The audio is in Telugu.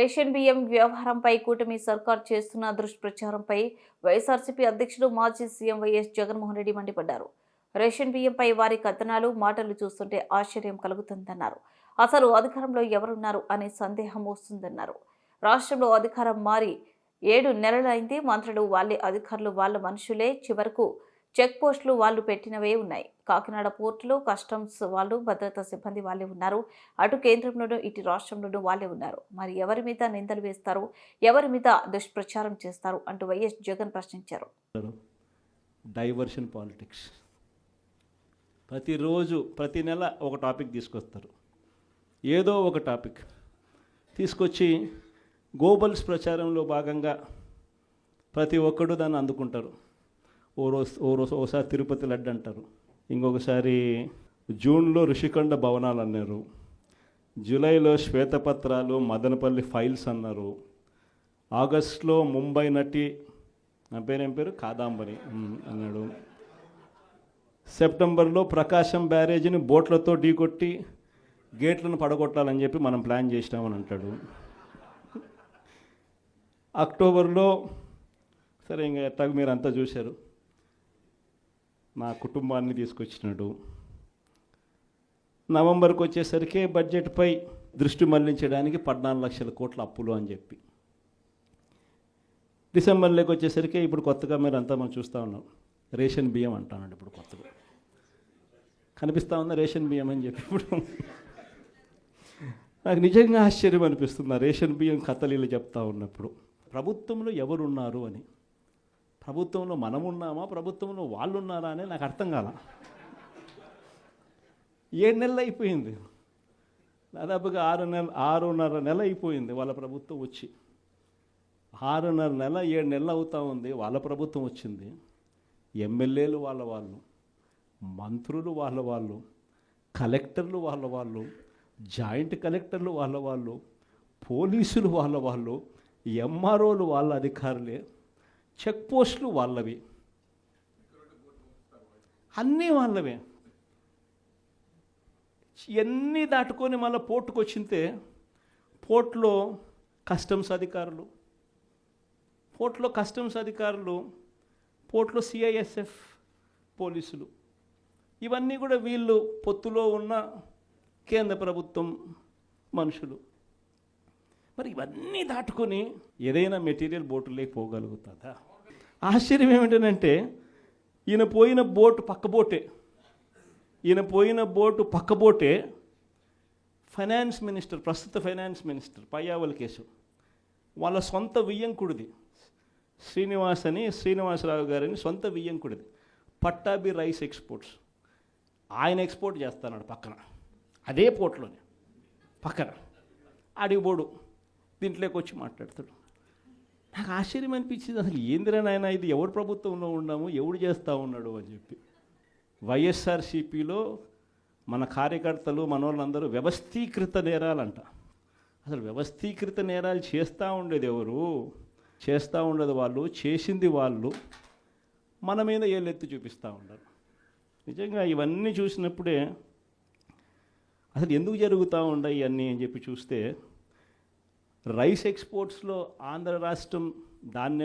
రేషన్ బియ్యం వ్యవహారంపై కూటమి సర్కార్ చేస్తున్న దుష్ప్రచారంపై వైఎస్ఆర్సీపీ అధ్యక్షుడు మాజీ సీఎం వైఎస్ జగన్మోహన్ రెడ్డి మండిపడ్డారు. రేషన్ బియ్యంపై వారి కథనాలు మాటలు చూస్తుంటే ఆశ్చర్యం కలుగుతుందన్నారు. అసలు అధికారంలో ఎవరున్నారు అనే సందేహం వస్తుందన్నారు. రాష్ట్రంలో అధికారం మారి 7 నెలలైంది. మంత్రులు వాళ్ళే, అధికారులు వాళ్ళ మనుషులే, చివరకు చెక్ పోస్టులు వాళ్ళు పెట్టినవే ఉన్నాయి. కాకినాడ పోర్టులో కస్టమ్స్ వాళ్ళు, భద్రతా సిబ్బంది వాళ్ళే ఉన్నారు. అటు కేంద్రంలోనూ ఇటు రాష్ట్రంలోనూ వాళ్ళే ఉన్నారు. మరి ఎవరి మీద నిందలు వేస్తారు, ఎవరి మీద దుష్ప్రచారం చేస్తారు అంటూ వైఎస్ జగన్ ప్రశ్నించారు. Diversion politics. ప్రతిరోజు ప్రతి నెల ఒక టాపిక్ తీసుకొస్తారు. ఏదో ఒక టాపిక్ తీసుకొచ్చి గోబల్స్ ప్రచారంలో భాగంగా ప్రతి ఒక్కడు దాన్ని అందుకుంటారు. ఓసారి తిరుపతి లడ్డు అంటారు, ఇంకొకసారి జూన్లో ఋషికొండ భవనాలు అన్నారు, జూలైలో శ్వేతపత్రాలు మదనపల్లి ఫైల్స్ అన్నారు, ఆగస్టులో ముంబై నటి నా పేరేం పేరు కాదాంబరి అన్నాడు, సెప్టెంబర్లో ప్రకాశం బ్యారేజీని బోట్లతో ఢీకొట్టి గేట్లను పడగొట్టాలని చెప్పి మనం ప్లాన్ చేసినామని అంటాడు. అక్టోబర్లో సరే ఇంకా ఎట్టాగ మీరు అంతా చూశారు, నా కుటుంబాన్ని తీసుకొచ్చినాడు. నవంబర్కి వచ్చేసరికి బడ్జెట్పై దృష్టి మళ్లించడానికి 14 లక్షల కోట్ల అప్పులు అని చెప్పి, డిసెంబర్లోకి వచ్చేసరికి ఇప్పుడు కొత్తగా మీరు అంతా మనం చూస్తూ ఉన్నాం, రేషన్ బియ్యం అంటానండి. ఇప్పుడు కొత్తగా కనిపిస్తూ ఉందా రేషన్ బియ్యం అని చెప్పి. ఇప్పుడు నాకు నిజంగా ఆశ్చర్యం అనిపిస్తుంది ఆ రేషన్ బియ్యం కథలీలు చెప్తా ఉన్నప్పుడు. ప్రభుత్వంలో ఎవరున్నారు అని, ప్రభుత్వంలో మనం ఉన్నామా, ప్రభుత్వంలో వాళ్ళు ఉన్నారా అని నాకు అర్థం కాల. 7 నెలలు అయిపోయింది, దాదాపుగా 6.5 నెల అయిపోయింది వాళ్ళ ప్రభుత్వం వచ్చి. 6.5 నెల 7 నెలలు అవుతూ ఉంది వాళ్ళ ప్రభుత్వం వచ్చింది. ఎమ్మెల్యేలు వాళ్ళు, మంత్రులు వాళ్ళు, కలెక్టర్లు వాళ్ళు, జాయింట్ కలెక్టర్లు వాళ్ళు, పోలీసులు వాళ్ళు, ఎంఆర్ఓలు వాళ్ళ అధికారులే, చెక్ పోస్టులు వాళ్ళవి, అన్నీ వాళ్ళవే. ఇవన్నీ దాటుకొని మళ్ళీ పోర్టుకు వచ్చింతే పోర్టులో కస్టమ్స్ అధికారులు, పోర్టులో సిఐఎస్ఎఫ్ పోలీసులు, ఇవన్నీ కూడా వీళ్ళు పొత్తులో ఉన్న కేంద్ర ప్రభుత్వం మనుషులు. మరి ఇవన్నీ దాటుకొని ఏదైనా మెటీరియల్ బోటులోకి పోగలుగుతుందా? ఆశ్చర్యం ఏమిటంటే ఈయన పోయిన బోటు పక్క బోటే ఫైనాన్స్ మినిస్టర్, ప్రస్తుత ఫైనాన్స్ మినిస్టర్ పయ్యావుల కేసు వాళ్ళ సొంత వియ్యంకుడిది, శ్రీనివాసరావు గారిని సొంత వియ్యంకుడిది, పట్టాభి రైస్ ఎక్స్పోర్ట్స్. ఆయన ఎక్స్పోర్ట్ చేస్తున్నాడు పక్కన, అదే పోర్ట్లోనే పక్కన. అడిగిపోడు దీంట్లోకి వచ్చి మాట్లాడతాడు. నాకు ఆశ్చర్యం అనిపించింది, అసలు ఏందిరా నాయన ఇది, ఎవరు ప్రభుత్వంలో ఉన్నాము, ఎవడు చేస్తూ ఉన్నాడు అని చెప్పి. వైఎస్ఆర్సీపీలో మన కార్యకర్తలు మనోళ్ళందరూ వ్యవస్థీకృత నేరాలంట. అసలు వ్యవస్థీకృత నేరాలు చేస్తూ ఉండేది ఎవరు? చేస్తూ ఉండేది వాళ్ళు, చేసింది వాళ్ళు, మన మీద ఏళ్ళెత్తి చూపిస్తూ ఉండరు. నిజంగా ఇవన్నీ చూసినప్పుడే అసలు ఎందుకు జరుగుతూ ఉన్నాయి ఇవన్నీ అని చెప్పి చూస్తే, రైస్ ఎక్స్పోర్ట్స్లో ఆంధ్ర రాష్ట్రం దాన్ని